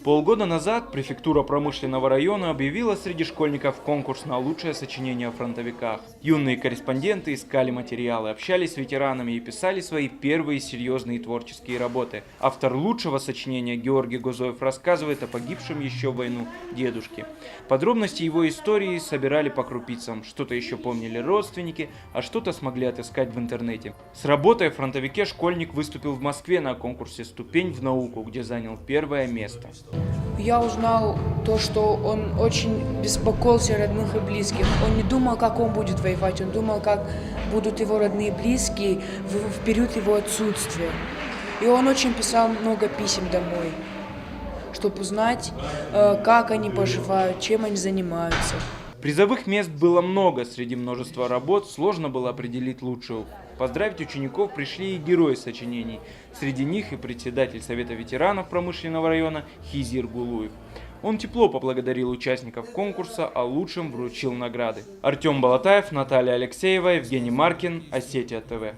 Полгода назад префектура промышленного района объявила среди школьников конкурс на лучшее сочинение о фронтовиках. Юные корреспонденты искали материалы, общались с ветеранами и писали свои первые серьезные творческие работы. Автор лучшего сочинения Георгий Гозоев рассказывает о погибшем еще в войну дедушке. Подробности его истории собирали по крупицам. Что-то еще помнили родственники, а что-то смогли отыскать в интернете. С работой о фронтовике школьник выступил в Москве на конкурсе «Ступень в науку», где занял первое место. Я узнал то, что он очень беспокоился о родных и близких. Он не думал, как он будет воевать, он думал, как будут его родные и близкие в период его отсутствия. И он очень писал много писем домой, чтобы узнать, как они поживают, чем они занимаются. Призовых мест было много, среди множества работ сложно было определить лучшую. Поздравить учеников пришли и герои сочинений. Среди них и председатель Совета ветеранов промышленного района Хизир Гулуев. Он тепло поблагодарил участников конкурса, а лучшим вручил награды. Артем Балатаев, Наталья Алексеева, Евгений Маркин, Осетия ТВ.